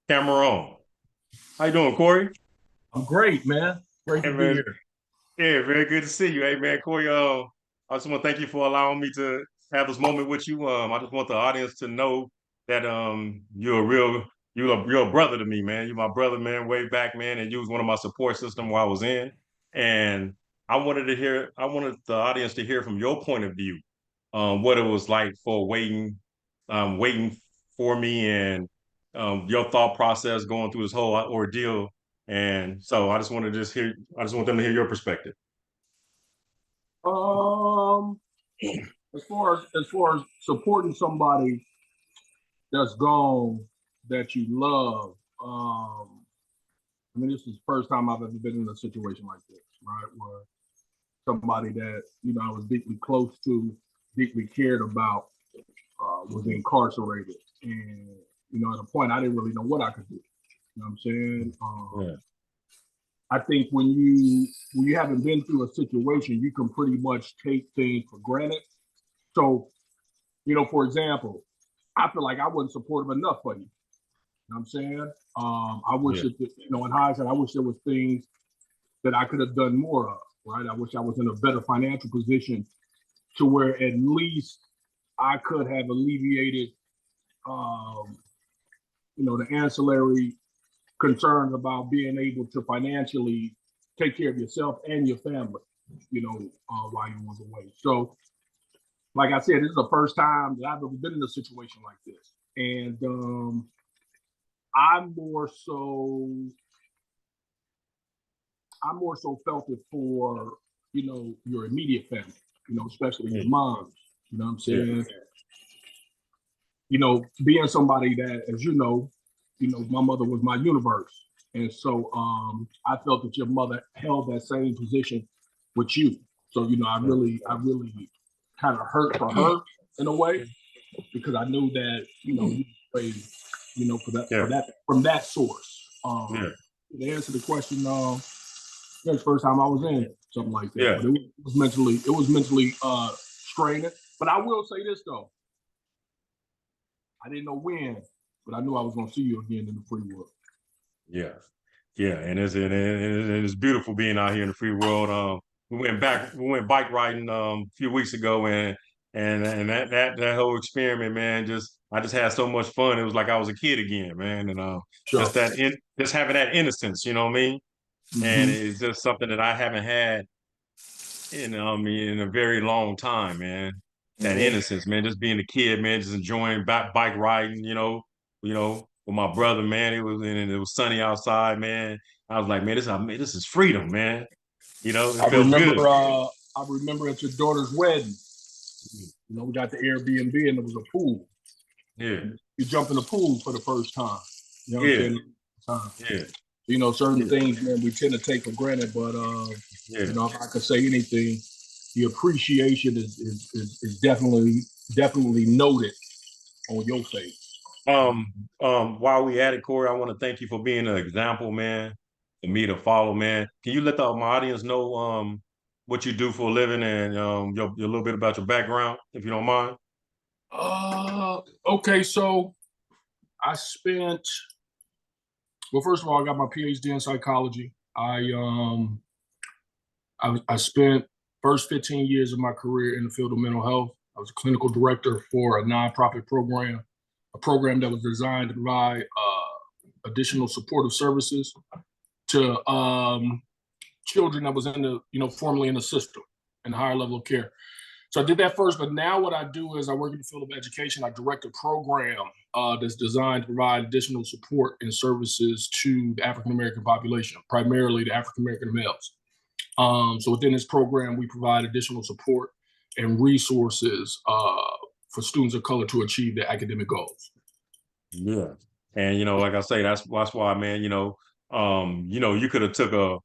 Cameron. How you doing, Corey? I'm great, man. Great Hey to be man, here. yeah, very good to see you. Hey man, Corey. I just want to thank you for allowing me to have this moment with you. I just want the audience to know that you're a brother to me, man. You're my brother, man, way back, man, and you was one of my support system while I was in. And I wanted the audience to hear from your point of view, what it was like for waiting for me and your thought process going through this whole ordeal. And so I just want them to hear your perspective. Um, as far as supporting somebody that's gone that you love, I mean, this is the first time I've ever been in a situation like this, right? Where somebody that I was deeply close to, deeply cared about, was incarcerated, and at a point I didn't really know what I could do. You know what I'm saying? Yeah. I think when you haven't been through a situation, you can pretty much take things for granted. So, for example, I feel like I wasn't supportive enough for you. You know what I'm saying? I wish Yeah. it, in hindsight, I wish there was things that I could have done more of. Right? I wish I was in a better financial position to where at least I could have alleviated, um, the ancillary concerns about being able to financially take care of yourself and your family, while you was away. So, like I said, this is the first time that I've ever been in a situation like this, and I more so, I more so felt it for your immediate family, especially your Yeah. moms. You know what I'm Yeah. saying? Being somebody that, as my mother was my universe. And so I felt that your mother held that same position with you. So, I really kind of hurt for her in a way because I knew that, you raised, Yeah. from that source. Yeah. To answer the question, that's the first time I was in something like that, Yeah. but it was mentally straining. But I will say this though, I didn't know when, but I knew I was going to see you again in the free world. Yeah. Yeah. And it's beautiful being out here in the free world. We went bike riding a few weeks ago, and that whole experiment, man, I just had so much fun. It was like I was a kid again, man, and Sure. just having that innocence, you know what I mean? And Mm-hmm. it's just something that I haven't had in a very long time, man. That Mm-hmm. innocence, man, just being a kid, man, just enjoying bike riding, with my brother, man. It was sunny outside, man. I was like, this is freedom, man. I It felt good. remember. I remember at your daughter's wedding. We got the Airbnb and there was a pool. Yeah, You jump in the pool for the first time. You know what I'm yeah, saying? Time. yeah, Certain yeah, things, man, we tend to take for granted. But yeah. if I could say anything, the appreciation is definitely noted on your face. Um, while we at it, Corey, I want to thank you for being an example, man, for me to follow, man. Can you let my audience know what you do for a living and your little bit about your background, if you don't mind? Okay, so I spent well, first of all, I got my PhD in psychology. I spent first 15 years of my career in the field of mental health. I was a clinical director for a nonprofit program, a program that was designed to provide additional supportive services to children that was in the, formerly in the system and higher level of care. So I did that first, but now what I do is I work in the field of education. I direct a program that's designed to provide additional support and services to the African American population, primarily the African American males. So within this program, we provide additional support and resources for students of color to achieve their academic goals. Yeah. And like I say, that's why, man, you could have took a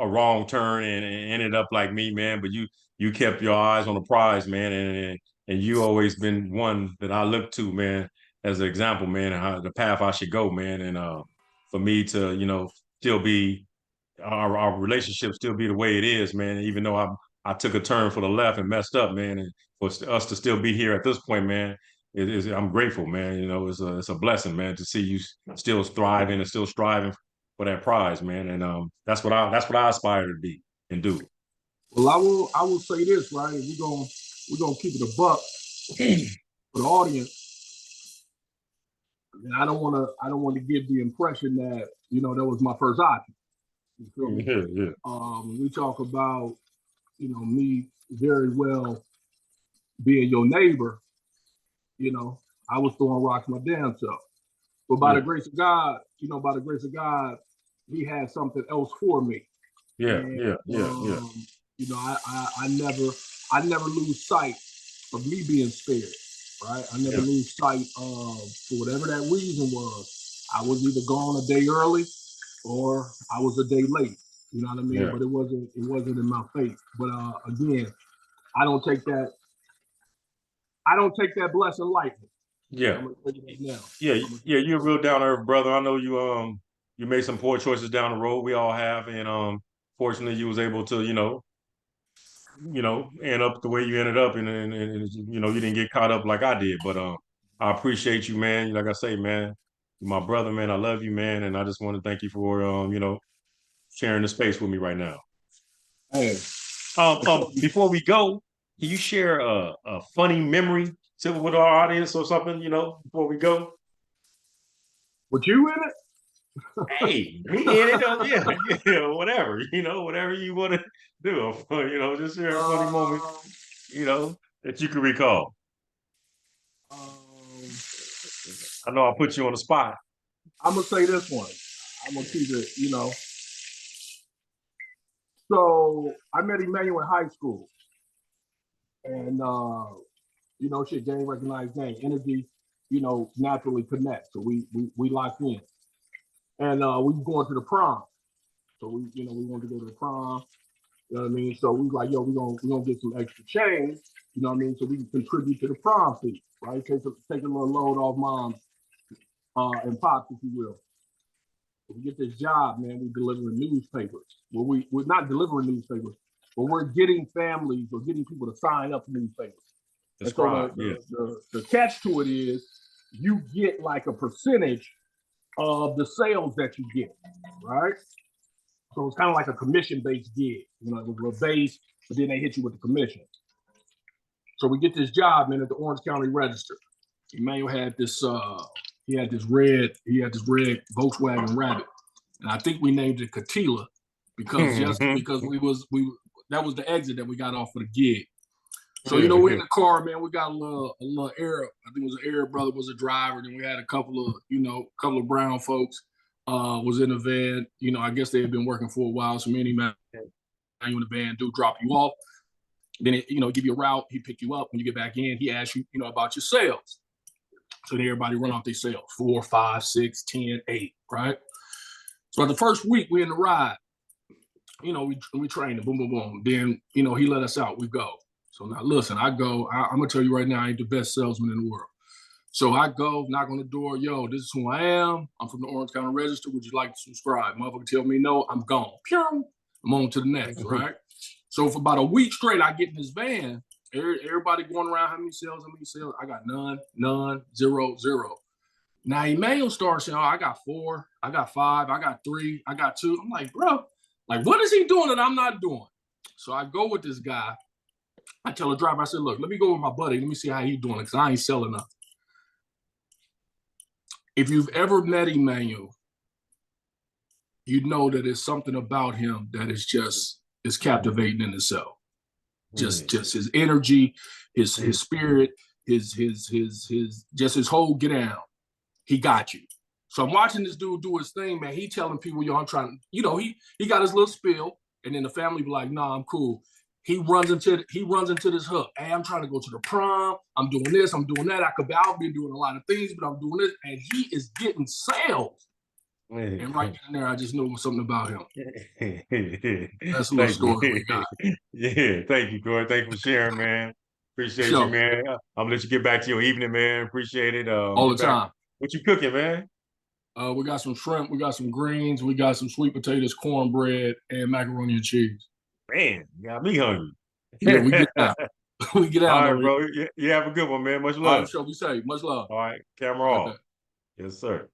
wrong turn and ended up like me, man. But you kept your eyes on the prize, man, and you always been one that I look to, man, as an example, man, and how the path I should go, man. And for me to, still be our relationship still be the way it is, man. Even though I took a turn for the left and messed up, man, and for us to still be here at this point, man. I'm grateful, man. You know, it's a blessing, man, to see you still thriving and still striving for that prize, man. And that's what I aspire to be and do. Well, I will say this, right? We're gonna keep it a buck for the audience. And I don't want to give the impression that, that was my first option. You feel me? Yeah, yeah, We talk about, me very well being your neighbor, I was throwing rocks my damn self. But by yeah, the grace of God, He had something else for me. yeah, And yeah, yeah, yeah, I never lose sight of me being spared, right? I never yeah, lose sight of, for whatever that reason was, I was either gone a day early or I was a day late. You know what I mean? yeah, But it wasn't in my faith. But again, I don't take that blessing lightly. yeah, I'm gonna tell you that now. yeah, I'm gonna yeah. You're a real down to earth brother. I know you made some poor choices down the road. We all have, and fortunately you was able to end up the way you ended up, and you didn't get caught up like I did. But I appreciate you, man. Like I say, man, you're my brother, man. I love you, man, and I just want to thank you for sharing the space with me right now. Hey, Before we go, can you share a funny memory with our audience or something? Before we go. with you in it? Hey, me in it, yeah, yeah, whatever, whatever you want to do, just share a funny moment, Um, that you can recall. um, I know I put you on the spot. I'm gonna say this one. I'm gonna keep it. So I met Emmanuel in high school, and shit, gang recognized gang energy, naturally connect. So we locked in, and we were going to the prom. So we wanted to go to the prom. You know what I mean? So we was like, yo, we gonna get some extra change. You know what I mean? So we can contribute to the prom fee, right? Take a little load off mom and pops, if you will. We get this job, man. We're delivering newspapers. Well, we're not delivering newspapers, but we're getting families or getting people to sign up for newspapers. And so Describe, yeah. the catch to it is you get like a percentage of the sales that you get, right? So it's kind of like a commission-based gig. It was a base, but then they hit you with the commission. So we get this job, man, at the Orange County Register. Emmanuel had this red Volkswagen Rabbit, and I think we named it Catila because that was the exit that we got off of the gig. So we're in the car, man. We got a little Arab. I think it was an Arab brother was a driver. Then we had a couple of brown folks was in the van. I guess they had been working for a while. So many man in the van do drop you off. Then give you a route. He pick you up when you get back in. He asks you about your sales. So then everybody run off their sales 4, 5, 6, 10, 8, right? So the first week we in the ride. We trained, boom, boom, boom. Then he let us out. We go. So now listen, I'm gonna tell you right now, I ain't the best salesman in the world. So I go, knock on the door, yo, this is who I am. I'm from the Orange County Register. Would you like to subscribe? Motherfucker tell me no, I'm gone. Pew! I'm on to the next, right? So for about a week straight, I get in this van. Everybody going around, how many sales? I got none, 0, 0. Now Emmanuel starts saying, oh, I got 4, I got 5, I got 3, I got 2. I'm like, bro, like what is he doing that I'm not doing? So I go with this guy. I tell the driver, I said, look, let me go with my buddy. Let me see how he's doing it because I ain't selling nothing. If you've ever met Emmanuel, you know that there's something about him that is captivating in itself. Just his energy, his spirit, his whole get down. He got you. So I'm watching this dude do his thing, man. He telling people, yo, I'm trying, he got his little spiel, and then the family be like, nah, I'm cool. He runs into this hook. Hey, I'm trying to go to the prom. I'm doing this. I'm doing that. I'll be doing a lot of things, but I'm doing this. And he is getting sales. And right there, I just knew it was something about him. That's a little story we got. Yeah, thank you, Corey. Thank you for sharing, man. Appreciate you, man. I'm gonna let you get back to your evening, man. Appreciate it. All the time. What you cooking, man? We got some shrimp, we got some greens, we got some sweet potatoes, cornbread, and macaroni and cheese. Man, you got me hungry. Yeah, we get that. We get All out right, on it. bro. You have a good one, man. Much All right, love. sure. Be safe. Much love. All right, camera All right, off. bet. Yes, sir.